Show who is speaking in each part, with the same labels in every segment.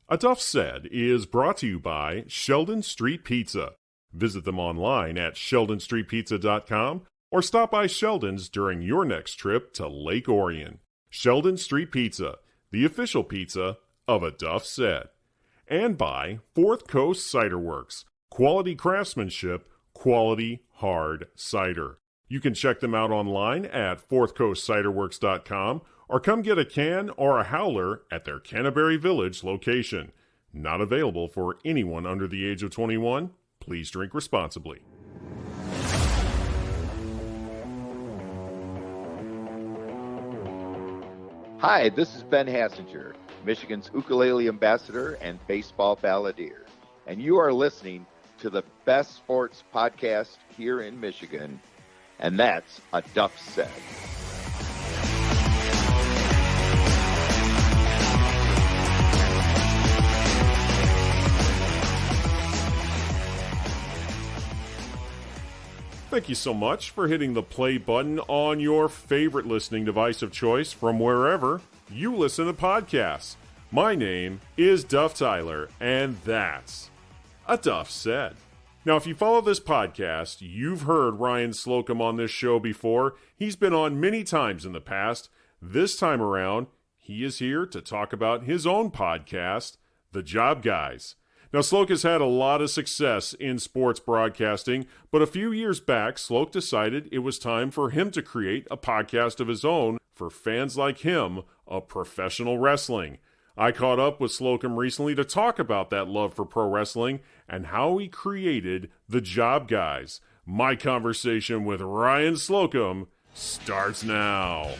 Speaker 1: A Duff Said is brought to you by Sheldon Street Pizza. Visit them online at sheldonstreetpizza.com or stop by Sheldon's during your next trip to Lake Orion. Sheldon Street Pizza, the official pizza of A Duff Said. And by Fourth Coast Cider Works. Quality craftsmanship, quality hard cider. You can check them out online at fourthcoastciderworks.com or come get a can or a howler at their Canterbury Village location. Not available for anyone under the age of 21. Please drink responsibly.
Speaker 2: Hi, this is Ben Hassinger, Michigan's ukulele ambassador and baseball balladeer. And you are listening to the best sports podcast here in Michigan, and that's A Duff Said.
Speaker 1: Thank you so much for hitting the play button on your favorite listening device of choice from wherever you listen to podcasts. My name is Duff Tyler, and that's A Duff Said. Now, if you follow this podcast, you've heard Ryan Slocum on this show before. He's been on many times in the past. This time around, he is here to talk about his own podcast, The Job Guys. Now, Sloke has had a lot of success in sports broadcasting, but a few years back, Sloke decided it was time for him to create a podcast of his own for fans like him of professional wrestling. I caught up with Slocum recently to talk about that love for pro wrestling and how he created The Job Guys. My conversation with Ryan Slocum starts now.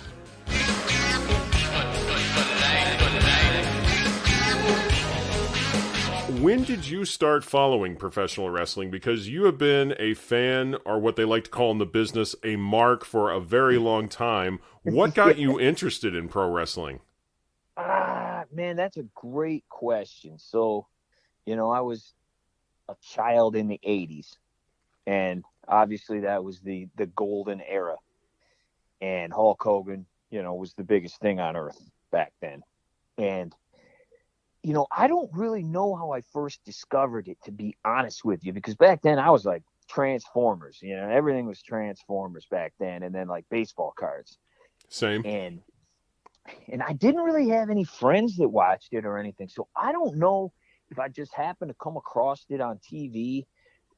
Speaker 1: When did you start following professional wrestling? Because you have been a fan, or what they like to call in the business, a mark for a very long time. What got you interested in pro wrestling?
Speaker 3: Man, that's a great question. So, I was a child in the 80s, and obviously that was the golden era. And Hulk Hogan, was the biggest thing on earth back then. And I don't really know how I first discovered it, to be honest with you, because back then I was like Transformers, everything was Transformers back then. And then like baseball cards.
Speaker 1: Same.
Speaker 3: And I didn't really have any friends that watched it or anything. So I don't know if I just happened to come across it on TV,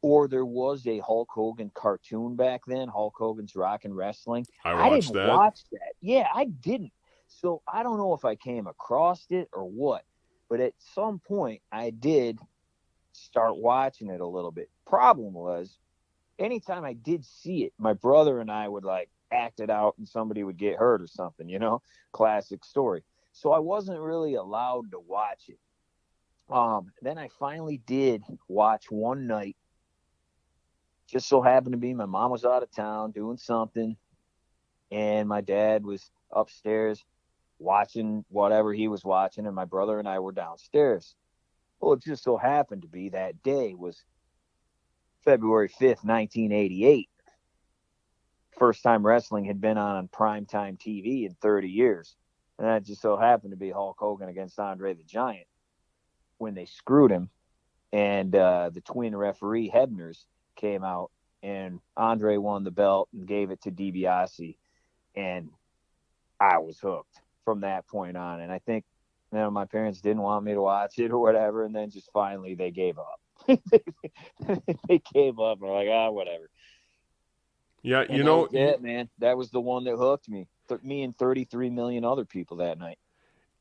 Speaker 3: or there was a Hulk Hogan cartoon back then, Hulk Hogan's Rockin' Wrestling.
Speaker 1: I didn't
Speaker 3: watch that. Yeah, I didn't. So I don't know if I came across it or what. But at some point, I did start watching it a little bit. Problem was, anytime I did see it, my brother and I would like act it out and somebody would get hurt or something, classic story. So I wasn't really allowed to watch it. Then I finally did watch one night. Just so happened to be my mom was out of town doing something, and my dad was upstairs watching whatever he was watching, and my brother and I were downstairs. Well, it just so happened to be that day was February 5th, 1988. First time wrestling had been on primetime TV in 30 years. And that just so happened to be Hulk Hogan against Andre the Giant when they screwed him. And the twin referee Hebner's came out, and Andre won the belt and gave it to DiBiase. And I was hooked from that point on. And I think, my parents didn't want me to watch it or whatever. And then just finally they gave up. They gave up and were like, whatever.
Speaker 1: Yeah,
Speaker 3: and that was it, man. That was the one that hooked me. Me and 33 million other people that night.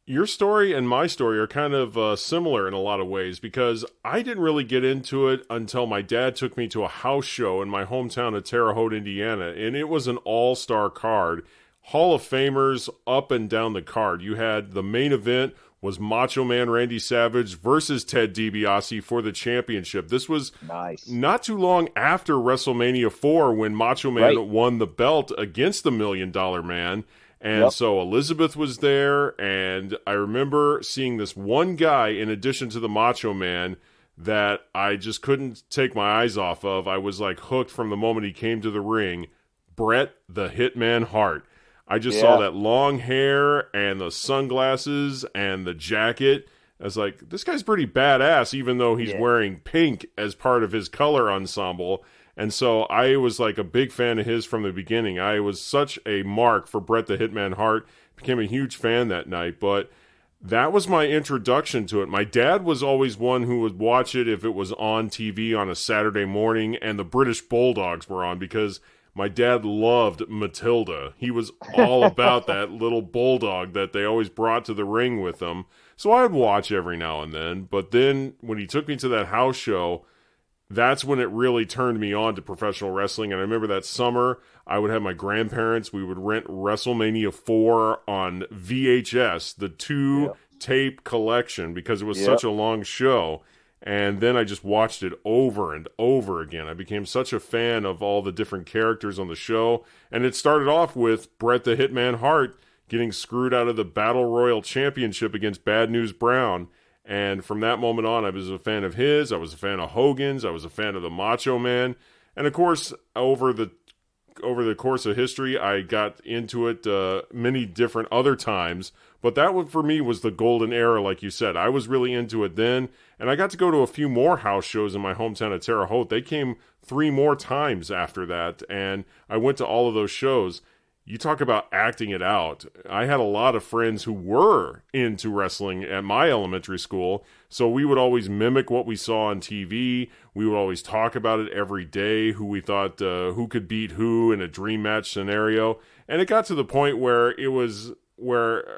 Speaker 1: Your story and my story are kind of similar in a lot of ways, because I didn't really get into it until my dad took me to a house show in my hometown of Terre Haute, Indiana, and it was an all-star card. Hall of Famers up and down the card. You had the main event was Macho Man Randy Savage versus Ted DiBiase for the championship. This was not too long after WrestleMania 4 when Macho Man won the belt against the $1 Million Man. And so Elizabeth was there, and I remember seeing this one guy in addition to the Macho Man that I just couldn't take my eyes off of. I was like hooked from the moment he came to the ring. Bret the Hitman Hart. I just saw that long hair and the sunglasses and the jacket I was like, this guy's pretty badass, even though he's wearing pink as part of his color ensemble. And so I was like a big fan of his from the beginning. I was such a mark for Bret the Hitman Hart. Became a huge fan that night, but that was my introduction to it. My dad was always one who would watch it if it was on TV on a Saturday morning and the British Bulldogs were on, because my dad loved Matilda. He was all about that little bulldog that they always brought to the ring with them. So I would watch every now and then. But then when he took me to that house show, that's when it really turned me on to professional wrestling. And I remember that summer, I would have my grandparents, we would rent WrestleMania 4 on VHS, the 2-tape collection, because it was such a long show. And then I just watched it over and over again. I became such a fan of all the different characters on the show. And it started off with Bret the Hitman Hart getting screwed out of the Battle Royal Championship against Bad News Brown. And from that moment on, I was a fan of his. I was a fan of Hogan's. I was a fan of the Macho Man. And of course, over the course of history, I got into it many different other times. But that one for me was the golden era, like you said. I was really into it then. And I got to go to a few more house shows in my hometown of Terre Haute. They came 3 more times after that. And I went to all of those shows. You talk about acting it out. I had a lot of friends who were into wrestling at my elementary school, so we would always mimic what we saw on TV. We would always talk about it every day, who we thought who could beat who in a dream match scenario. And it got to the point where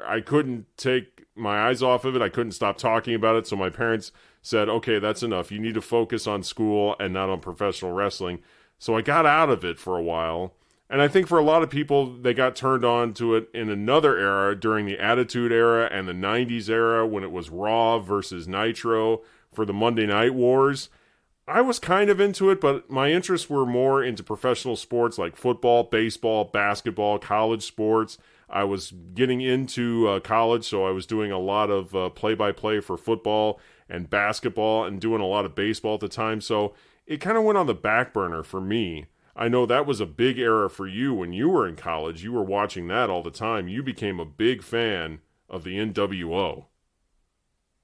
Speaker 1: I couldn't take my eyes off of it. I couldn't stop talking about it, so my parents said, okay, that's enough. You need to focus on school and not on professional wrestling. So I got out of it for a while. And I think for a lot of people, they got turned on to it in another era during the Attitude Era and the 90s era when it was Raw versus Nitro for the Monday Night Wars. I was kind of into it, but my interests were more into professional sports like football, baseball, basketball, college sports. I was getting into college, so I was doing a lot of play-by-play for football and basketball and doing a lot of baseball at the time. So it kind of went on the back burner for me. I know that was a big era for you when you were in college. You were watching that all the time. You became a big fan of the NWO.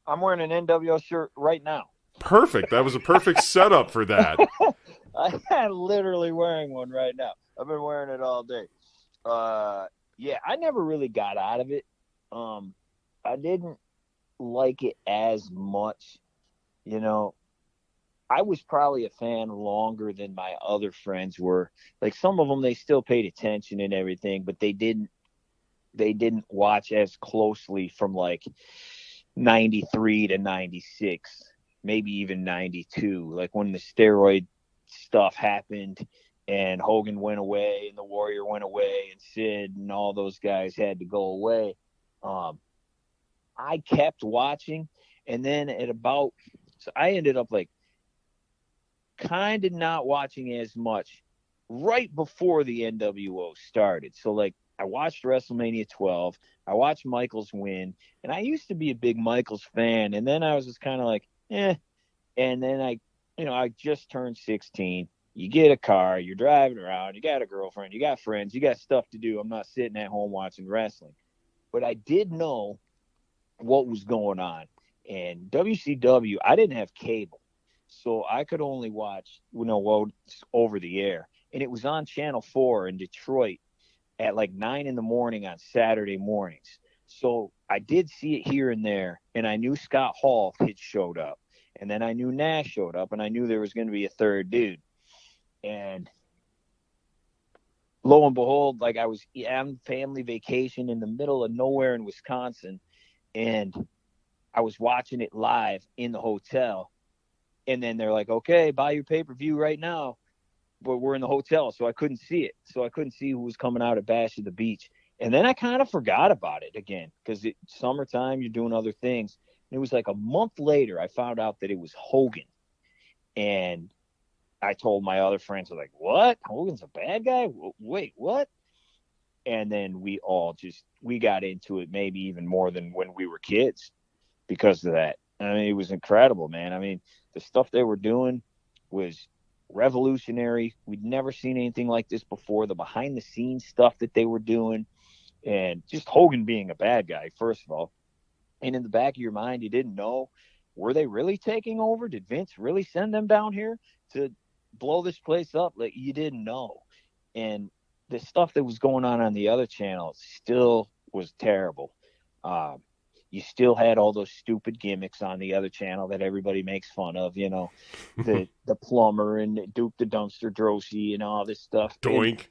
Speaker 3: I'm wearing an NWO shirt right now.
Speaker 1: Perfect. That was a perfect setup for that.
Speaker 3: I'm literally wearing one right now. I've been wearing it all day. Yeah, I never really got out of it. I didn't like it as much, you know. I was probably a fan longer than my other friends were. Like some of them, they still paid attention and everything, but they didn't watch as closely from like 93 to 96, maybe even 92. Like when the steroid stuff happened and Hogan went away and the Warrior went away and Sid and all those guys had to go away. I kept watching, and then so I ended up like kind of not watching as much right before the NWO started. So like I watched WrestleMania 12, I watched Michaels win, and I used to be a big Michaels fan, and then I was just kind of like, and then I just turned 16. You get a car, you're driving around, you got a girlfriend, you got friends, you got stuff to do. I'm not sitting at home watching wrestling. But I did know what was going on. And WCW, I didn't have cable. So I could only watch, over the air. And it was on Channel 4 in Detroit at like 9 in the morning on Saturday mornings. So I did see it here and there. And I knew Scott Hall had showed up. And then I knew Nash showed up. And I knew there was going to be a third dude. And lo and behold, like I was on family vacation in the middle of nowhere in Wisconsin. And I was watching it live in the hotel. And then they're like, okay, buy your pay-per-view right now. But we're in the hotel, so I couldn't see it. So I couldn't see who was coming out at Bash at the Beach. And then I kind of forgot about it again because it's summertime, you're doing other things. And it was like a month later, I found out that it was Hogan. And I told my other friends, like, what? Hogan's a bad guy? Wait, what? And then we got into it maybe even more than when we were kids because of that. I mean, it was incredible, man. I mean, the stuff they were doing was revolutionary. We'd never seen anything like this before. The behind-the-scenes stuff that they were doing, and just Hogan being a bad guy, first of all. And in the back of your mind, you didn't know, were they really taking over? Did Vince really send them down here to blow this place up? Like, you didn't know. And the stuff that was going on the other channel still was terrible. You still had all those stupid gimmicks on the other channel that everybody makes fun of, you know, the plumber and Duke the Dumpster Drosy and all this stuff.
Speaker 1: Doink.
Speaker 3: And,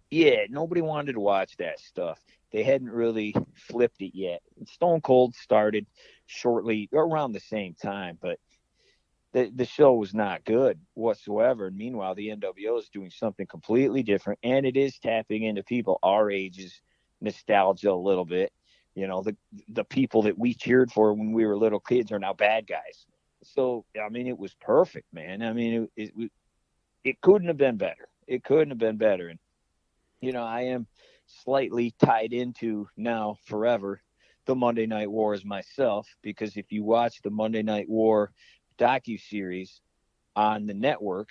Speaker 3: yeah, nobody wanted to watch that stuff. They hadn't really flipped it yet. Stone Cold started shortly around the same time, but the show was not good whatsoever. And meanwhile, the NWO is doing something completely different, and it is tapping into people our age's nostalgia a little bit. You know, the people that we cheered for when we were little kids are now bad guys. So, I mean, it was perfect, man. I mean, it couldn't have been better. It couldn't have been better. And, you know, I am slightly tied into now forever the Monday Night Wars myself, because if you watch the Monday Night War docuseries on the network,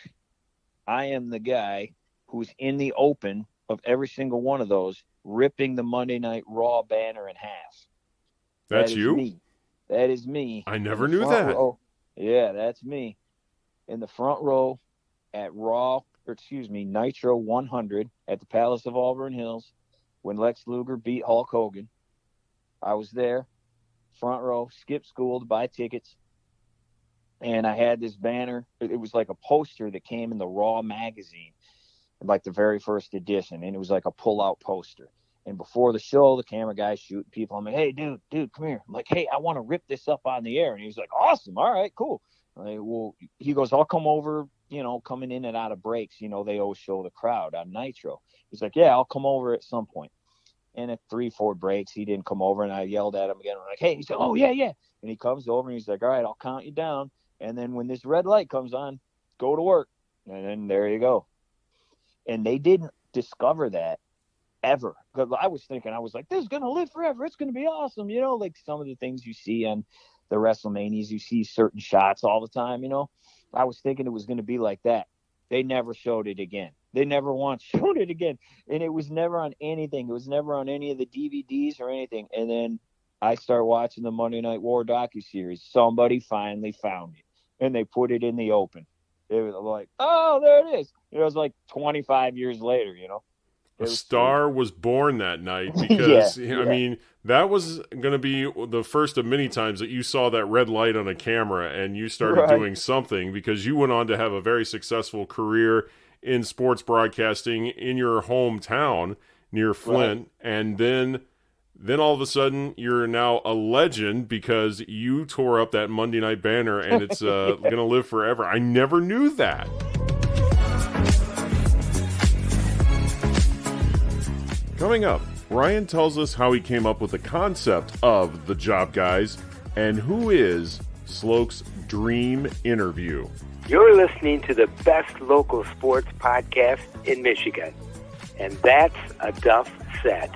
Speaker 3: I am the guy who's in the open of every single one of those, ripping the Monday Night Raw banner in half.
Speaker 1: That's you?
Speaker 3: Me. That is me.
Speaker 1: I never knew that.
Speaker 3: Row. Yeah, that's me. In the front row at Nitro 100 at the Palace of Auburn Hills when Lex Luger beat Hulk Hogan. I was there, front row, skipped school to buy tickets. And I had this banner. It was like a poster that came in the Raw magazine, like the very first edition, and it was like a pull-out poster. And before the show, the camera guy's shooting people. I'm like, hey, dude, come here. I'm like, hey, I want to rip this up on the air. And he was like, awesome. All right, cool. I'm like, well, he goes, I'll come over, you know, coming in and out of breaks. You know, they always show the crowd on Nitro. He's like, yeah, I'll come over at some point. And at 3-4 breaks, he didn't come over, and I yelled at him again. I'm like, hey, he said, oh, yeah. And he comes over, and he's like, all right, I'll count you down. And then when this red light comes on, go to work. And then there you go. And they didn't discover that ever. Because I was like, this is going to live forever. It's going to be awesome. You know, like some of the things you see on the WrestleManias, you see certain shots all the time, you know. I was thinking it was going to be like that. They never showed it again. They never once showed it again. And it was never on anything. It was never on any of the DVDs or anything. And then I start watching the Monday Night War docuseries. Somebody finally found it, and they put it in the open. It was like, oh, there it is. It was like 25 years later, you know.
Speaker 1: A star was born that night because, I mean, that was going to be the first of many times that you saw that red light on a camera and you started doing something, because you went on to have a very successful career in sports broadcasting in your hometown near Flint. And then all of a sudden you're now a legend because you tore up that Monday night banner, and it's going to live forever. I never knew that. Coming up, Ryan tells us how he came up with the concept of the Job Guys and who is Sloke's dream interview.
Speaker 4: You're listening to the best local sports podcast in Michigan, and that's a Duff said.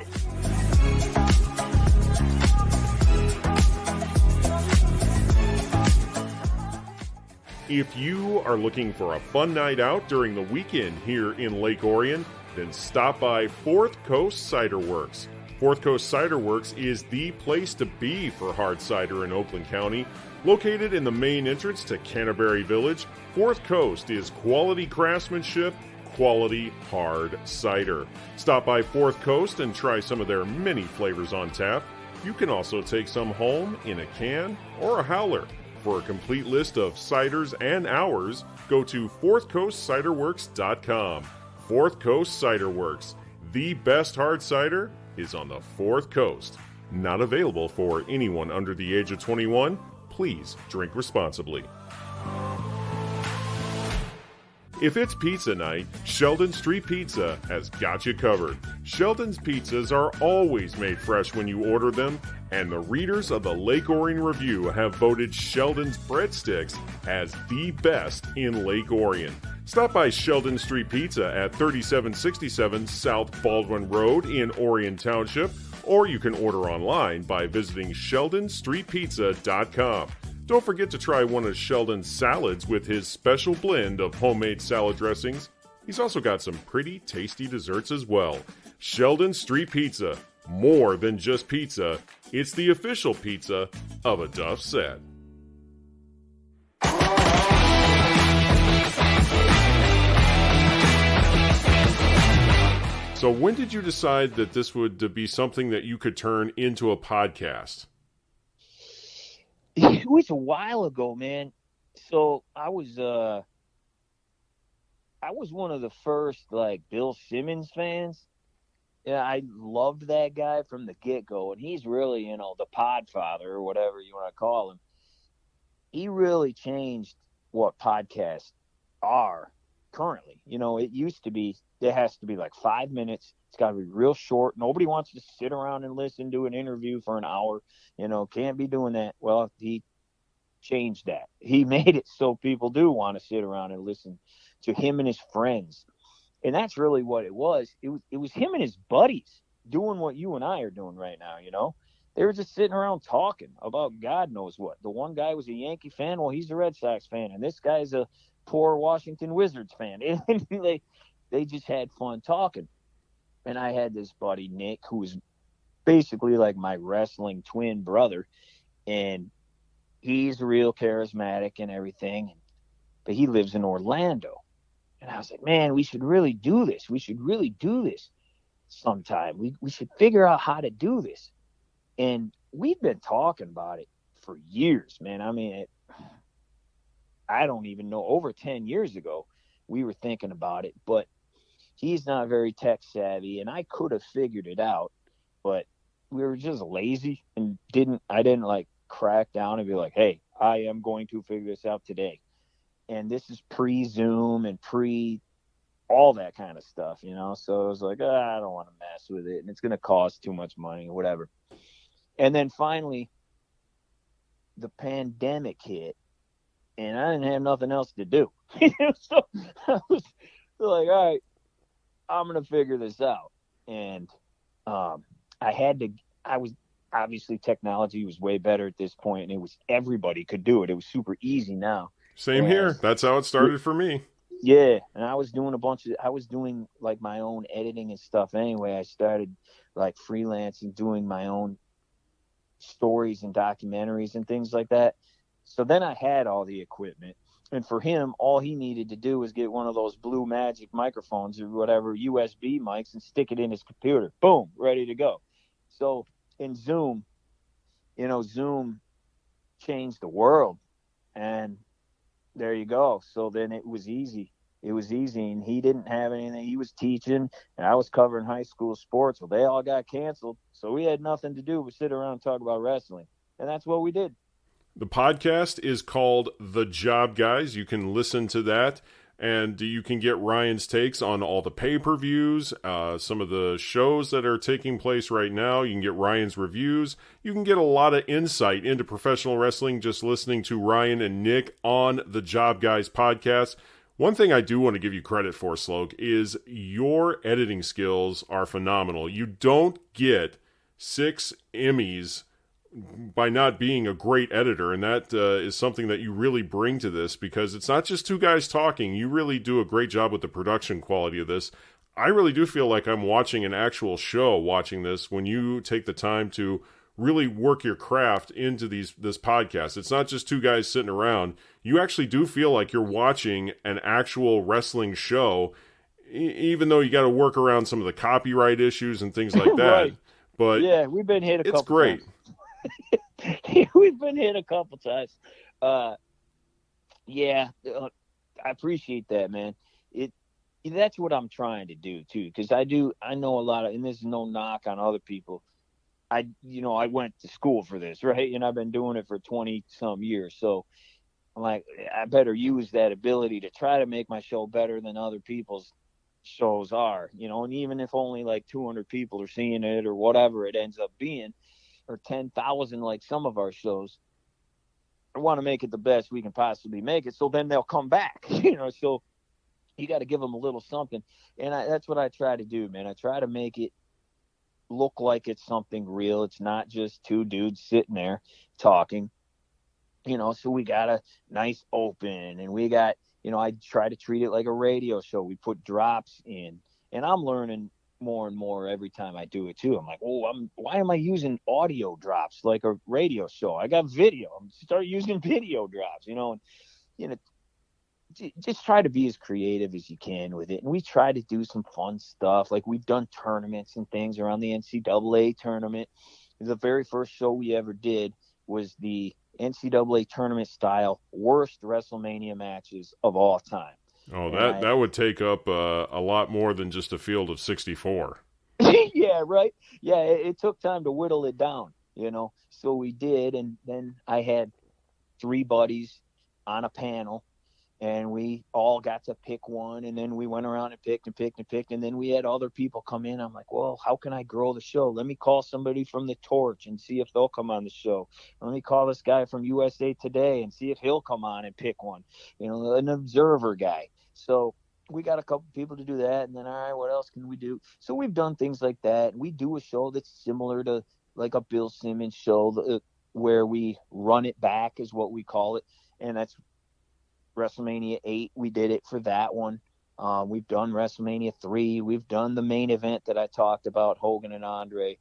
Speaker 1: If you are looking for a fun night out during the weekend here in Lake Orion, then stop by Fourth Coast Cider Works. Fourth Coast Cider Works is the place to be for hard cider in Oakland County. Located in the main entrance to Canterbury Village, Fourth Coast is quality craftsmanship, quality hard cider. Stop by Fourth Coast and try some of their many flavors on tap. You can also take some home in a can or a howler. For a complete list of ciders and hours, go to fourthcoastciderworks.com. Fourth Coast Cider Works. The best hard cider is on the Fourth Coast. Not available for anyone under the age of 21. Please drink responsibly. If it's pizza night, Sheldon Street Pizza has got you covered. Sheldon's pizzas are always made fresh when you order them, and the readers of the Lake Orion Review have voted Sheldon's breadsticks as the best in Lake Orion. Stop by Sheldon Street Pizza at 3767 South Baldwin Road in Orion Township, or you can order online by visiting sheldonstreetpizza.com. Don't forget to try one of Sheldon's salads with his special blend of homemade salad dressings. He's also got some pretty tasty desserts as well. Sheldon Street Pizza. More than just pizza. It's the official pizza of a Duff set. So when did you decide that this would be something that you could turn into a podcast?
Speaker 3: It was a while ago, man. So I was one of the first like Bill Simmons fans. Yeah, I loved that guy from the get-go, and he's really, the podfather or whatever you want to call him. He really changed what podcasts are currently. It used to be, it has to be like 5 minutes. It's got to be real short. Nobody wants to sit around and listen to an interview for an hour. Can't be doing that. Well, he changed that. He made it so people do want to sit around and listen to him and his friends. And that's really what it was. It was him and his buddies doing what you and I are doing right now, They were just sitting around talking about God knows what. The one guy was a Yankee fan. Well, he's a Red Sox fan. And this guy's a poor Washington Wizards fan. And they just had fun talking. And I had this buddy, Nick, who was basically like my wrestling twin brother. And he's real charismatic and everything. But he lives in Orlando. And I was like, man, we should really do this. We should really do this sometime. We should figure out how to do this. And we've been talking about it for years, man. I mean, I don't even know. Over 10 years ago, we were thinking about it. But he's not very tech savvy, and I could have figured it out. But we were just lazy and I didn't like crack down and be like, hey, I am going to figure this out today. And this is pre-Zoom and all that kind of stuff, So I was like, I don't want to mess with it. And it's going to cost too much money or whatever. And then finally, the pandemic hit. And I didn't have nothing else to do. So I was like, all right, I'm going to figure this out. And obviously technology was way better at this point. And everybody could do it. It was super easy now.
Speaker 1: Same here. That's how it started for me.
Speaker 3: Yeah. And I was doing like my own editing and stuff anyway. I started like freelancing, doing my own stories and documentaries and things like that. So then I had all the equipment. And for him, all he needed to do was get one of those Blue Magic microphones or whatever, USB mics, and stick it in his computer. Boom, ready to go. So in Zoom, Zoom changed the world. And there you go. So then it was easy. It was easy, and he didn't have anything. He was teaching, and I was covering high school sports. Well, they all got canceled, so we had nothing to do but sit around and talk about wrestling. And that's what we did.
Speaker 1: The podcast is called The Job Guys. You can listen to that, and you can get Ryan's takes on all the pay-per-views, some of the shows that are taking place right now. You can get Ryan's reviews. You can get a lot of insight into professional wrestling just listening to Ryan and Nick on The Job Guys podcast. One thing I do want to give you credit for, Sloke, is your editing skills are phenomenal. You don't get 6 Emmys by not being a great editor, and that is something that you really bring to this, because it's not just two guys talking. You really do a great job with the production quality of this. I really do feel like I'm watching an actual show watching this when you take the time to really work your craft into this podcast. It's not just two guys sitting around. You actually do feel like you're watching an actual wrestling show, even though you got to work around some of the copyright issues and things like that.
Speaker 3: Right.
Speaker 1: But
Speaker 3: yeah, we've been hit a couple
Speaker 1: times.
Speaker 3: It's great. We've been hit a couple times. I appreciate that, man. That's what I'm trying to do too, because I know a lot of, and this is no knock on other people. I went to school for this, right? And I've been doing it for 20 some years. So I'm like, I better use that ability to try to make my show better than other people's shows are, and even if only like 200 people are seeing it or whatever it ends up being, or 10,000 like some of our shows, I want to make it the best we can possibly make it. So then they'll come back, so you got to give them a little something. And that's what I try to do, man. I try to make it look like it's something real. It's not just two dudes sitting there talking, so we got a nice open, and we got, I try to treat it like a radio show. We put drops in, and I'm learning more and more every time I do it too. I'm like, why am I using audio drops like a radio show? I got video. I'm start using video drops, and just try to be as creative as you can with it. And we try to do some fun stuff. Like we've done tournaments and things around the NCAA tournament. The very first show we ever did was the NCAA tournament style worst WrestleMania matches of all time.
Speaker 1: Oh, that would take up a lot more than just a field of 64.
Speaker 3: Yeah, right. Yeah, it took time to whittle it down, So we did, and then I had 3 buddies on a panel, and we all got to pick one, and then we went around and picked, and then we had other people come in. I'm like, well, how can I grow the show? Let me call somebody from the Torch and see if they'll come on the show. Let me call this guy from USA Today and see if he'll come on and pick one, an observer guy. So we got a couple people to do that, and then, all right, what else can we do? So we've done things like that. We do a show that's similar to like a Bill Simmons show where we run it back is what we call it, and that's WrestleMania 8. We did it for that one. We've done WrestleMania 3. We've done the main event that I talked about, Hogan and Andre.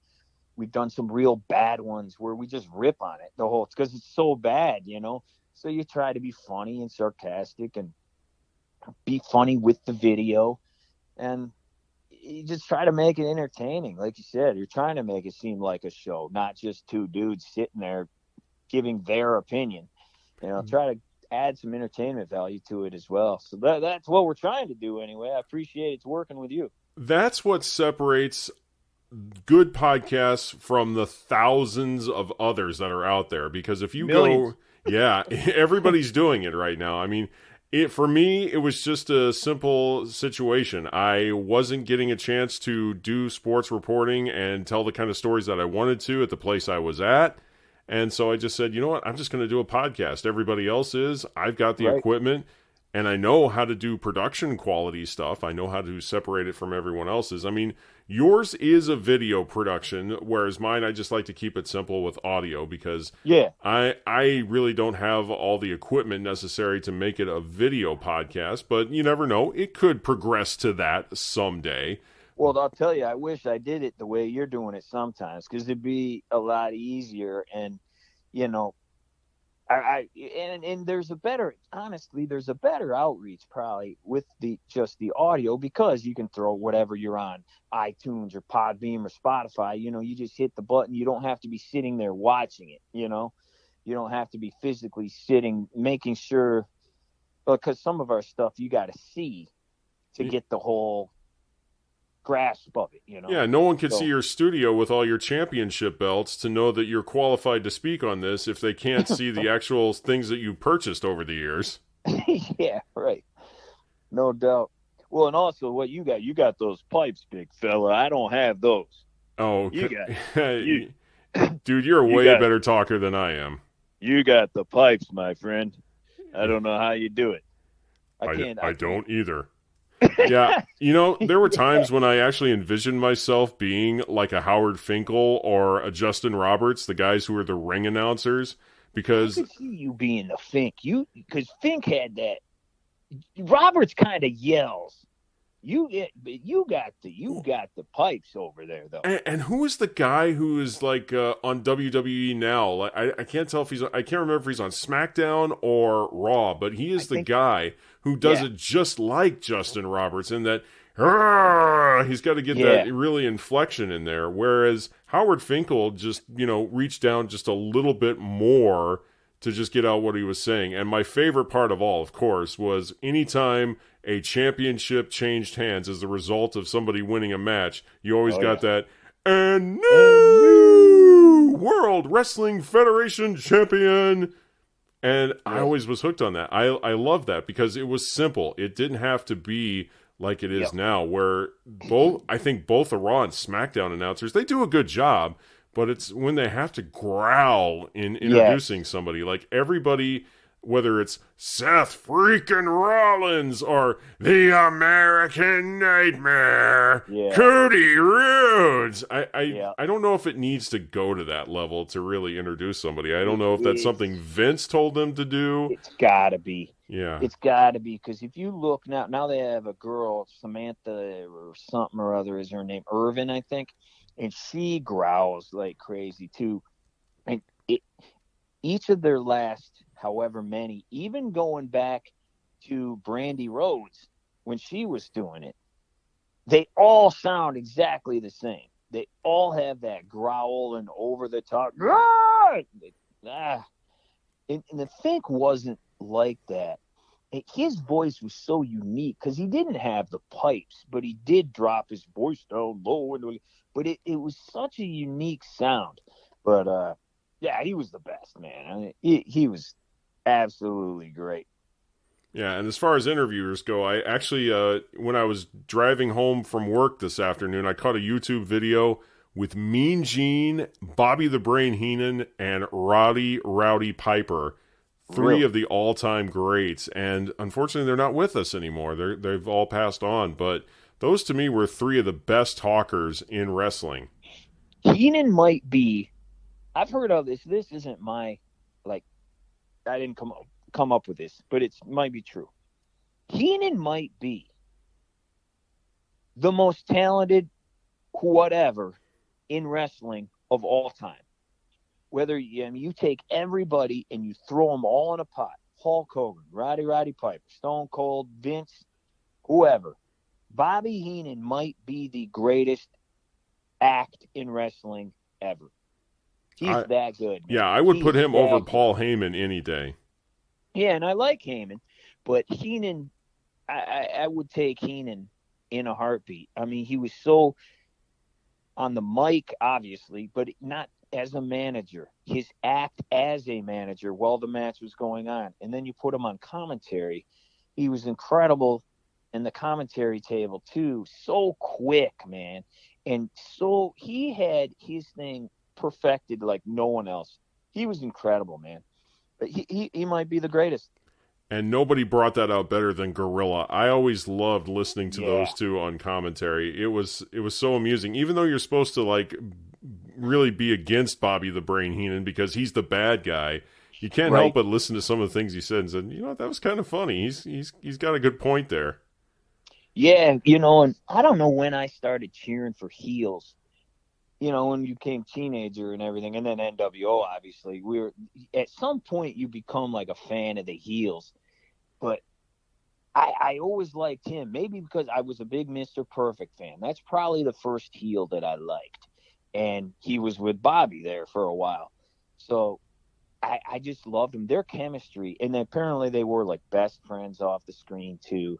Speaker 3: We've done some real bad ones where we just rip on it because it's so bad, So you try to be funny and sarcastic and be funny with the video, and you just try to make it entertaining. Like you said, you're trying to make it seem like a show, not just 2 dudes sitting there giving their opinion. Try to add some entertainment value to it as well. So that's what we're trying to do anyway. I appreciate it's working with you.
Speaker 1: That's what separates good podcasts from the thousands of others that are out there, because if you
Speaker 3: Millions.
Speaker 1: Everybody's doing it right now. I mean, for me, it was just a simple situation. I wasn't getting a chance to do sports reporting and tell the kind of stories that I wanted to at the place I was at. And so I just said, you know what, I'm just going to do a podcast. Everybody else is. I've got the equipment, and I know how to do production quality stuff. I know how to separate it from everyone else's. I mean, yours is a video production, whereas mine, I just like to keep it simple with audio, because I really don't have all the equipment necessary to make it a video podcast, but you never know. It could progress to that someday.
Speaker 3: Well, I'll tell you, I wish I did it the way you're doing it sometimes, because it'd be a lot easier. And, and there's a better outreach probably with just the audio, because you can throw whatever you're on iTunes or Podbeam or Spotify. You just hit the button. You don't have to be sitting there watching it. You don't have to be physically sitting, making sure, because some of our stuff you got to see to get the whole grasp of it,
Speaker 1: Yeah, no one could see your studio with all your championship belts to know that you're qualified to speak on this if they can't see the actual things that you purchased over the years.
Speaker 3: Yeah, right. No doubt. Well, and also what you got those pipes, big fella. I don't have those.
Speaker 1: Oh,
Speaker 3: okay.
Speaker 1: You got dude, you're a way better talker than I am.
Speaker 3: You got the pipes, my friend. I don't know how you do it.
Speaker 1: I don't either. Yeah, there were times when I actually envisioned myself being like a Howard Finkel or a Justin Roberts, the guys who were the ring announcers, because
Speaker 3: I could see you being the Fink. Because Fink had that. Roberts kind of yells. You got the pipes over there though.
Speaker 1: And who is the guy who is like on WWE now? Like I can't tell if I can't remember if he's on SmackDown or Raw, but he is the guy who does it just like Justin Roberts, in that he's got to get that really inflection in there. Whereas Howard Finkel just reached down just a little bit more to just get out what he was saying. And my favorite part of all, of course, was anytime a championship changed hands as a result of somebody winning a match, you always got that, and new World Wrestling Federation champion. And I always was hooked on that. I love that because it was simple. It didn't have to be like it is now, where I think both the Raw and SmackDown announcers, they do a good job, but it's when they have to growl in introducing somebody. Like everybody, whether it's Seth freaking Rollins or the American Nightmare, Cody Rhodes. I don't know if it needs to go to that level to really introduce somebody. I don't know if that's something Vince told them to do.
Speaker 3: It's gotta be.
Speaker 1: Yeah.
Speaker 3: It's got to be, because if you look now they have a girl, Samantha or something or other is her name, Irvin, I think, and she growls like crazy too. And each of their last, however many, even going back to Brandy Rhodes when she was doing it, they all sound exactly the same. They all have that growl and over the top. And the Fink wasn't like that. His voice was so unique because he didn't have the pipes, but he did drop his voice down low. But it was such a unique sound. But yeah, he was the best, man. I mean, he was absolutely great.
Speaker 1: Yeah, and as far as interviewers go, I actually, when I was driving home from work this afternoon, I caught a YouTube video with Mean Gene, Bobby the Brain Heenan, and Roddy Rowdy Piper, three of the all-time greats. And unfortunately, they're not with us anymore. They've all passed on. But those, to me, were three of the best talkers in wrestling.
Speaker 3: Heenan might be, I've heard of this. This isn't my, like, I didn't come up with this, but it might be true. Heenan might be the most talented whatever in wrestling of all time. Whether you take everybody and you throw them all in a pot, Hulk Hogan, Roddy Piper, Stone Cold, Vince, whoever, Bobby Heenan might be the greatest act in wrestling ever. He's that good, man.
Speaker 1: Yeah, I would put him over Paul Heyman any day.
Speaker 3: Yeah, and I like Heyman, but Heenan, I would take Heenan in a heartbeat. I mean, he was so on the mic, obviously, but not as a manager. His act as a manager while the match was going on. And then you put him on commentary. He was incredible in the commentary table, too. So quick, man. And so he had his thing perfected like no one else. He was incredible, man. But he might be the greatest.
Speaker 1: And nobody brought that out better than Gorilla. I always loved listening to those two on commentary. It was so amusing. Even though you're supposed to like really be against Bobby the Brain Heenan because he's the bad guy, you can't help but listen to some of the things he said and said, you know, that was kind of funny. He's got a good point there.
Speaker 3: Yeah, and I don't know when I started cheering for heels. When you became teenager and everything, and then NWO, obviously, at some point you become like a fan of the heels. But I always liked him, maybe because I was a big Mr. Perfect fan. That's probably the first heel that I liked. And he was with Bobby there for a while. So I just loved him. Their chemistry, and apparently they were like best friends off the screen too.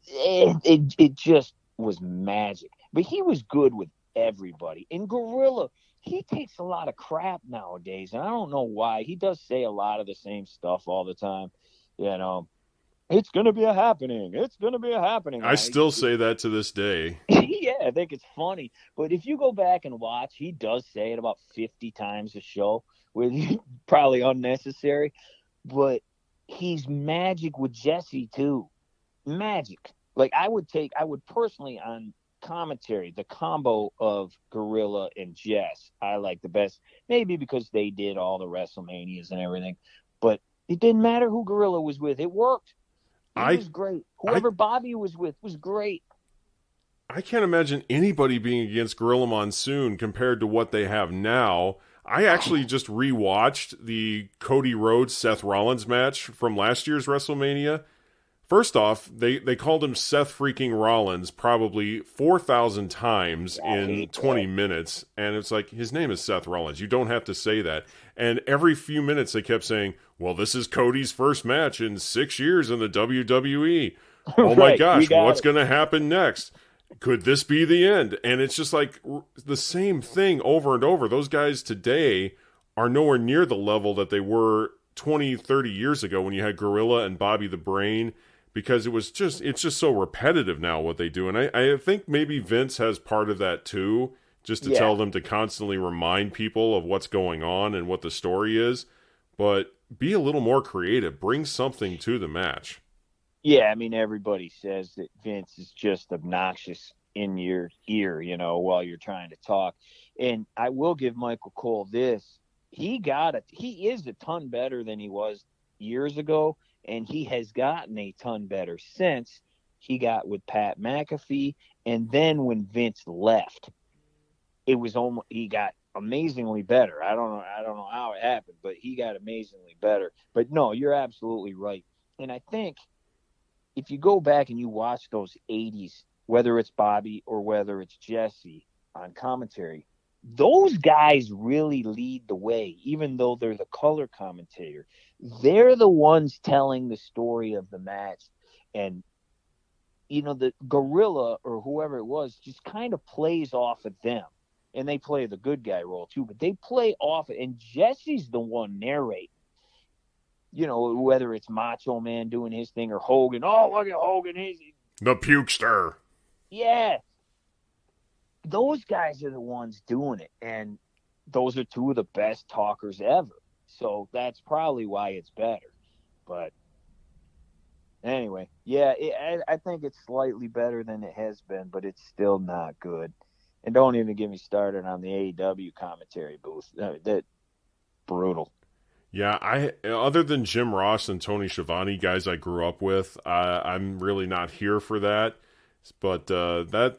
Speaker 3: It just was magic. But he was good with everybody. And Gorilla, he takes a lot of crap nowadays, and I don't know why. He does say a lot of the same stuff all the time. It's gonna be a happening. It's gonna be a happening.
Speaker 1: I still say that to this day.
Speaker 3: Yeah, I think it's funny. But if you go back and watch, he does say it about 50 times a show, with probably unnecessary. But he's magic with Jesse too. Magic. Like I would personally on commentary, the combo of Gorilla and Jess, I like the best. Maybe because they did all the WrestleManias and everything, but it didn't matter who Gorilla was with. It worked. It was great. Whoever Bobby was with was great.
Speaker 1: I can't imagine anybody being against Gorilla Monsoon compared to what they have now. I actually just rewatched the Cody Rhodes Seth Rollins match from last year's WrestleMania. First off, they called him Seth freaking Rollins probably 4,000 times in 20 minutes. And it's like, his name is Seth Rollins. You don't have to say that. And every few minutes they kept saying, well, this is Cody's first match in 6 years in the WWE. Oh my gosh, what's going to happen next? Could this be the end? And it's just like the same thing over and over. Those guys today are nowhere near the level that they were 20, 30 years ago when you had Gorilla and Bobby the Brain. Because it's just so repetitive now what they do. And I think maybe Vince has part of that too, just to tell them to constantly remind people of what's going on and what the story is. But be a little more creative. Bring something to the match.
Speaker 3: Yeah, I mean, everybody says that Vince is just obnoxious in your ear, while you're trying to talk. And I will give Michael Cole this. He is a ton better than he was, years ago, and he has gotten a ton better since he got with Pat McAfee. And then when Vince left, it was almost, he got amazingly better. I don't know how it happened, but he got amazingly better. But no, you're absolutely right. And I think if you go back and you watch those 80s, whether it's Bobby or whether it's Jesse on commentary, those guys really lead the way, even though they're the color commentator. They're the ones telling the story of the match. And, the gorilla or whoever it was just kind of plays off of them. And they play the good guy role too, but they play off it. And Jesse's the one narrating. Whether it's Macho Man doing his thing or Hogan. Oh, look at Hogan.
Speaker 1: The pukester.
Speaker 3: Yeah. Those guys are the ones doing it. And those are two of the best talkers ever. So that's probably why it's better. But anyway, yeah, I think it's slightly better than it has been, but it's still not good. And don't even get me started on the AEW commentary booth. That brutal.
Speaker 1: Yeah, other than Jim Ross and Tony Schiavone, guys I grew up with, I'm really not here for that. But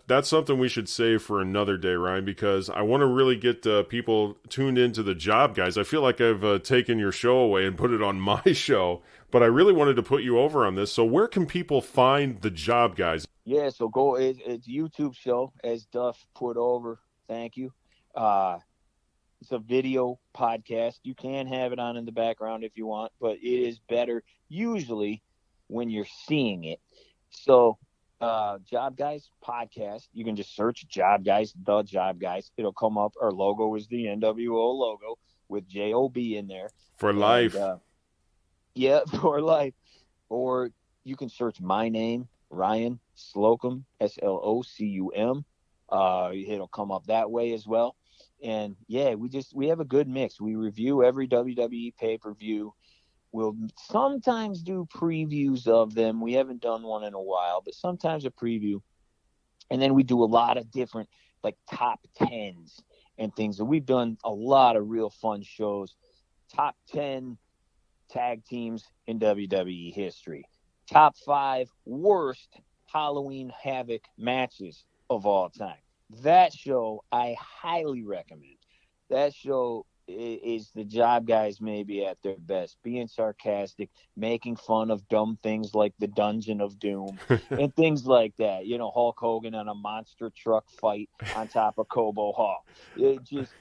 Speaker 1: that's something we should save for another day, Ryan, because I want to really get people tuned into the Job Guys. I feel like I've taken your show away and put it on my show, but I really wanted to put you over on this. So where can people find the Job Guys?
Speaker 3: Yeah, so go. It's a YouTube show, as Duff put over. Thank you. It's a video podcast. You can have it on in the background if you want, but it is better usually when you're seeing it. So Job Guys podcast, you can just search Job Guys, the Job Guys. It'll come up. Our logo is the NWO logo with JOB in there.
Speaker 1: For life.
Speaker 3: Yeah, for life. Or you can search my name, Ryan Slocum, Slocum. It'll come up that way as well. And yeah, we have a good mix. We review every WWE pay-per-view. We'll sometimes do previews of them. We haven't done one in a while, but sometimes a preview. And then we do a lot of different like top 10s and things. And we've done a lot of real fun shows. Top 10 tag teams in WWE history. Top 5 worst Halloween Havoc matches of all time. That show I highly recommend. That show is the Job Guys maybe at their best, being sarcastic, making fun of dumb things like the Dungeon of Doom and things like that. Hulk Hogan on a monster truck fight on top of Cobo Hall. Just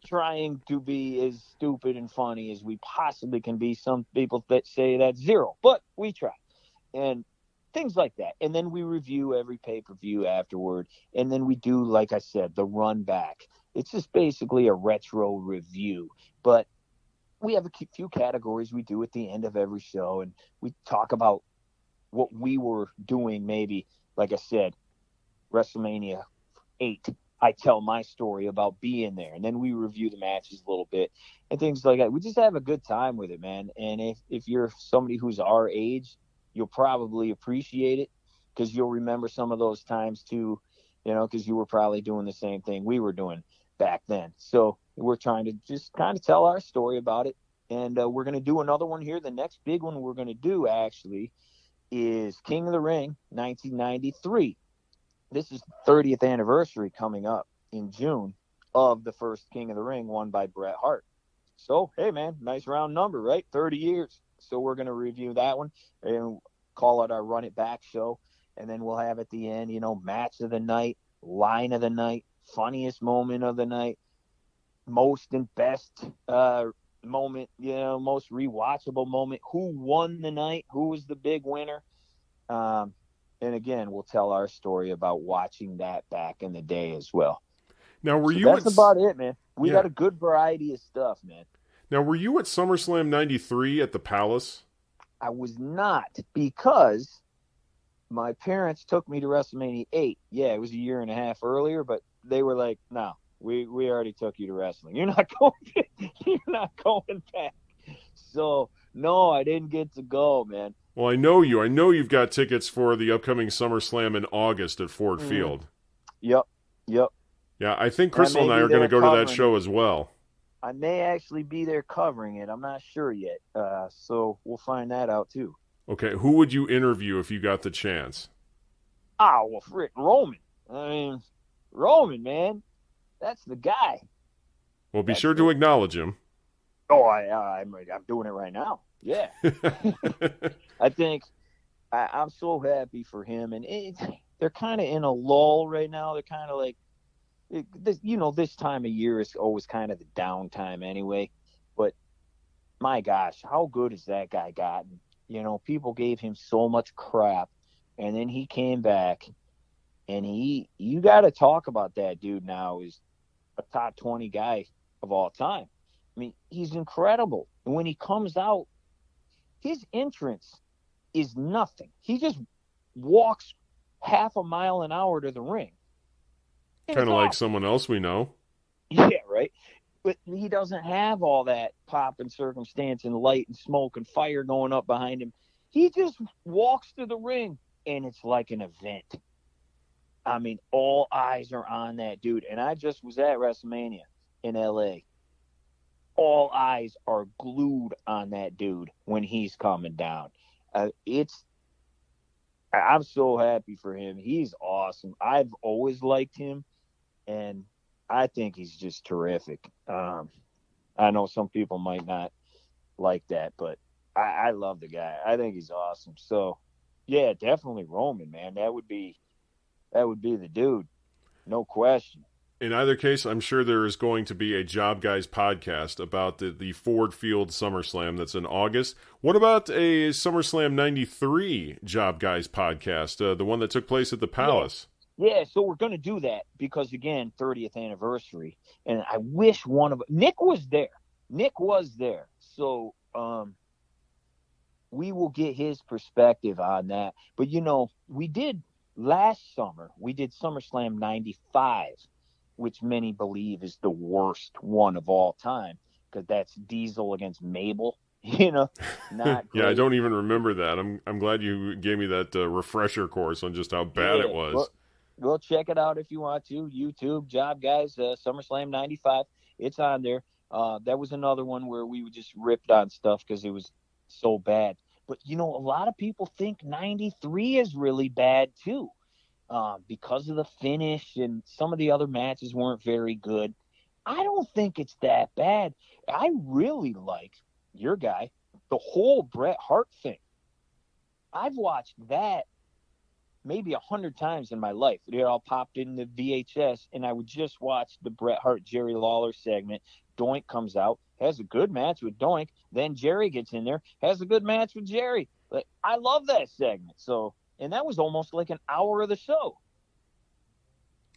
Speaker 3: trying to be as stupid and funny as we possibly can be. Some people that say that's zero, but we try. And things like that. And then we review every pay-per-view afterward. And then we do, like I said, the run back. It's just basically a retro review. But we have a few categories we do at the end of every show. And we talk about what we were doing maybe, like I said, WrestleMania 8. I tell my story about being there. And then we review the matches a little bit and things like that. We just have a good time with it, man. And if you're somebody who's our age, you'll probably appreciate it because you'll remember some of those times too, because you were probably doing the same thing we were doing back then. So we're trying to just kind of tell our story about it. And we're going to do another one here. The next big one we're going to do actually is King of the Ring 1993. This is the 30th anniversary coming up in June of the first King of the Ring won by Bret Hart. So, hey, man, nice round number, right? 30 years. So we're going to review that one and call it our Run It Back show. And then we'll have at the end, match of the night, line of the night, funniest moment of the night, most and best moment, most rewatchable moment, who won the night, who was the big winner. And again, we'll tell our story about watching that back in the day as well.
Speaker 1: Now,
Speaker 3: that's about it, man. We got a good variety of stuff, man.
Speaker 1: Now, were you at SummerSlam 93 at the Palace?
Speaker 3: I was not, because my parents took me to WrestleMania 8. Yeah, it was a year and a half earlier, but they were like, no, we already took you to wrestling. You're not going back. So, no, I didn't get to go, man.
Speaker 1: Well, I know you. I know you've got tickets for the upcoming SummerSlam in August at Ford Field.
Speaker 3: Yep.
Speaker 1: Yeah, I think Crystal and I are going to go to that show as well.
Speaker 3: I may actually be there covering it. I'm not sure yet. So we'll find that out too.
Speaker 1: Okay, who would you interview if you got the chance?
Speaker 3: Well, frick, Roman. I mean, Roman, man, that's the guy.
Speaker 1: Well, be sure to acknowledge him.
Speaker 3: Oh, I'm doing it right now. Yeah. I think I'm so happy for him, and they're kind of in a lull right now. They're kind of like, this time of year is always kind of the downtime anyway. But my gosh, how good has that guy gotten? People gave him so much crap, and then he came back, and you got to talk about that dude now is a top 20 guy of all time. I mean, he's incredible. And when he comes out, his entrance is nothing. He just walks half a mile an hour to the ring.
Speaker 1: Kind of like someone else we know.
Speaker 3: Yeah, right. But he doesn't have all that pop and circumstance and light and smoke and fire going up behind him. He just walks to the ring, and it's like an event. I mean, all eyes are on that dude. And I just was at WrestleMania in L.A. All eyes are glued on that dude when he's coming down. I'm so happy for him. He's awesome. I've always liked him, and I think he's just terrific. I know some people might not like that, but I love the guy. I think he's awesome. So, yeah, definitely Roman, man. That would be the dude, no question.
Speaker 1: In either case, I'm sure there is going to be a Job Guys podcast about the Ford Field SummerSlam that's in August. What about a SummerSlam 93 Job Guys podcast, the one that took place at the Palace?
Speaker 3: Yeah, so we're going to do that because, again, 30th anniversary. And I wish Nick was there. So we will get his perspective on that. But, we did last summer, we did SummerSlam 95. Which many believe is the worst one of all time because that's Diesel against Mabel. Not great.
Speaker 1: Yeah, I don't even remember that. I'm glad you gave me that refresher course on just how bad it was.
Speaker 3: Well, check it out if you want to. YouTube, Job Guys, SummerSlam 95. It's on there. That was another one where we just ripped on stuff because it was so bad. But, a lot of people think 93 is really bad too. Because of the finish and some of the other matches weren't very good. I don't think it's that bad. I really like your guy, the whole Bret Hart thing. I've watched that maybe 100 times in my life. It all popped in the VHS, and I would just watch the Bret Hart Jerry Lawler segment. Doink comes out, has a good match with Doink. Then Jerry gets in there, has a good match with Jerry. I love that segment. And that was almost like an hour of the show.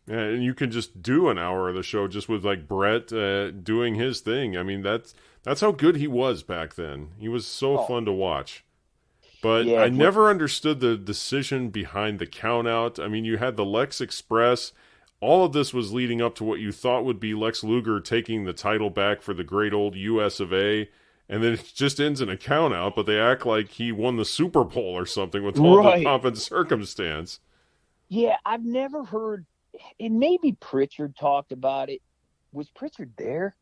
Speaker 1: Yeah, and you can just do an hour of the show just with like Brett doing his thing. I mean, that's how good he was back then. He was so fun to watch. But yeah, I never understood the decision behind the count out. I mean, you had the Lex Express. All of this was leading up to what you thought would be Lex Luger taking the title back for the great old US of A. And then it just ends in a count out, but they act like he won the Super Bowl or something with all the pomp and circumstance.
Speaker 3: Yeah, I've never heard, and maybe Pritchard talked about it. Was Pritchard there?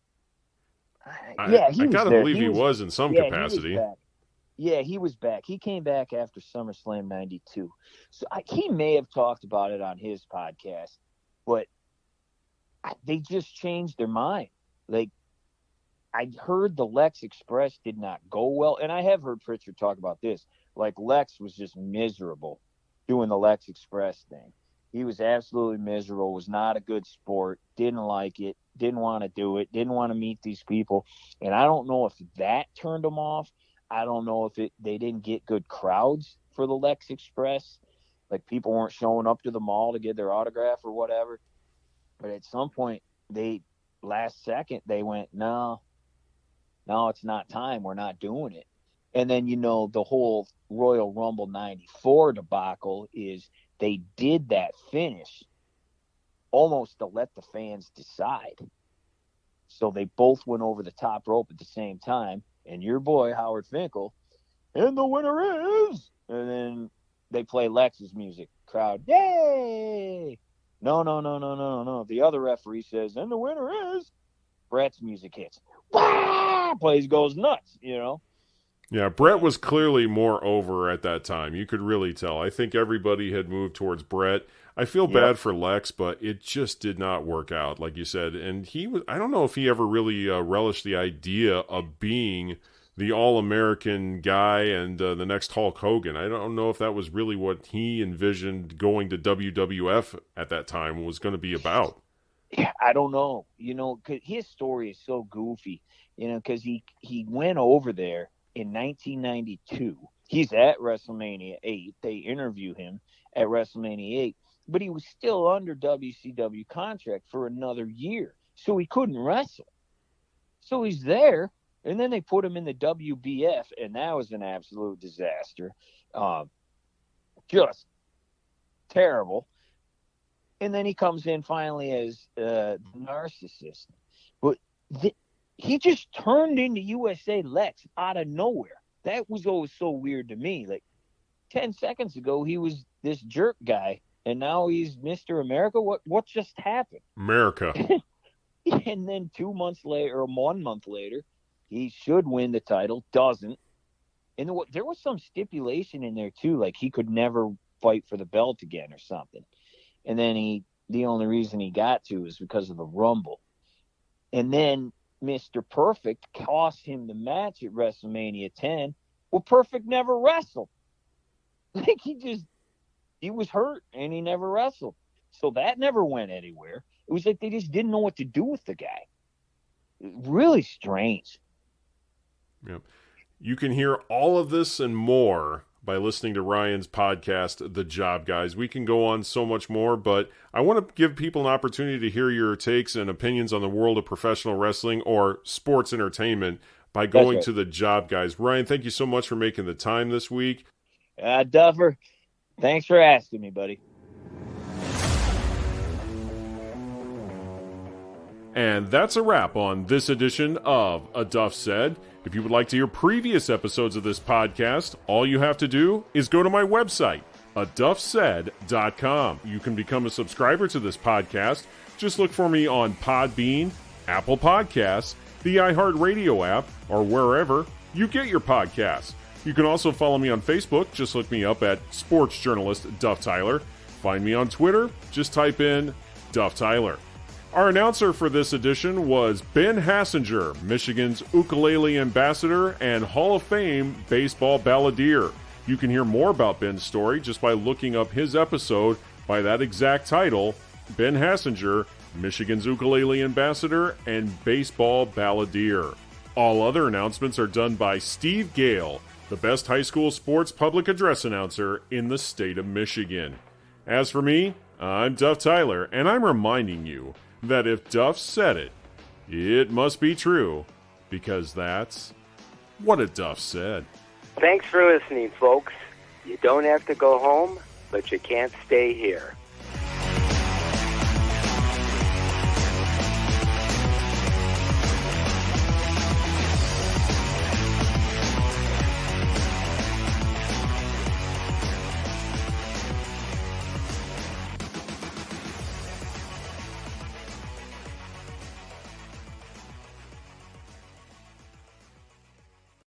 Speaker 1: I gotta believe he was in some capacity.
Speaker 3: He was back. He came back after SummerSlam 92. So he may have talked about it on his podcast, but they just changed their mind. Like, I heard the Lex Express did not go well, and I have heard Pritchard talk about this. Like, Lex was just miserable doing the Lex Express thing. He was absolutely miserable, was not a good sport, didn't like it, didn't want to do it, didn't want to meet these people. And I don't know if that turned him off. I don't know if they didn't get good crowds for the Lex Express. Like, people weren't showing up to the mall to get their autograph or whatever. But at some point, last second, they went, no, it's not time. We're not doing it. And then, the whole Royal Rumble 94 debacle is they did that finish almost to let the fans decide. So they both went over the top rope at the same time. And your boy, Howard Finkel, and the winner is, and then they play Lex's music. Crowd, yay! No. The other referee says, and the winner is Brett's music hits. Wah! Place goes nuts, you know?
Speaker 1: Yeah, Brett was clearly more over at that time. You could really tell. I think everybody had moved towards Brett. I feel bad for Lex, but it just did not work out, like you said. And I don't know if he ever really relished the idea of being the all-American guy and the next Hulk Hogan. I don't know if that was really what he envisioned going to WWF at that time was going to be about.
Speaker 3: Yeah, I don't know. You know, 'cause his story is so goofy, you know, because he went over there in 1992. He's at WrestleMania 8. They interview him at WrestleMania 8, but he was still under WCW contract for another year, so he couldn't wrestle. So he's there, and then they put him in the WBF, and that was an absolute disaster. Just terrible. And then he comes in finally as the narcissist. But he just turned into USA Lex out of nowhere. That was always so weird to me. Like 10 seconds ago, he was this jerk guy, and now he's Mr. America. What just happened?
Speaker 1: America.
Speaker 3: And then 2 months later, or 1 month later, he should win the title, doesn't. And there was some stipulation in there, too, like he could never fight for the belt again or something. And then the only reason he got to is because of the Rumble. And then Mr. Perfect cost him the match at WrestleMania 10. Well, Perfect never wrestled. Like he was hurt and he never wrestled. So that never went anywhere. It was like they just didn't know what to do with the guy. Really strange.
Speaker 1: Yep. You can hear all of this and more by listening to Ryan's podcast, The Job Guys. We can go on so much more, but I want to give people an opportunity to hear your takes and opinions on the world of professional wrestling or sports entertainment by going to The Job Guys. Ryan, thank you so much for making the time this week.
Speaker 3: Duffer, thanks for asking me, buddy.
Speaker 1: And that's a wrap on this edition of A Duff Said. If you would like to hear previous episodes of this podcast, all you have to do is go to my website, aduffsaid.com. You can become a subscriber to this podcast. Just look for me on Podbean, Apple Podcasts, the iHeartRadio app, or wherever you get your podcasts. You can also follow me on Facebook. Just look me up at sports journalist Duff Tyler. Find me on Twitter. Just type in Duff Tyler. Our announcer for this edition was Ben Hassinger, Michigan's ukulele ambassador and Hall of Fame baseball balladeer. You can hear more about Ben's story just by looking up his episode by that exact title, Ben Hassinger, Michigan's ukulele ambassador and baseball balladeer. All other announcements are done by Steve Gale, the best high school sports public address announcer in the state of Michigan. As for me, I'm Duff Tyler, and I'm reminding you that if Duff said it, it must be true, because that's what a Duff said.
Speaker 4: Thanks for listening, folks. You don't have to go home, but you can't stay here.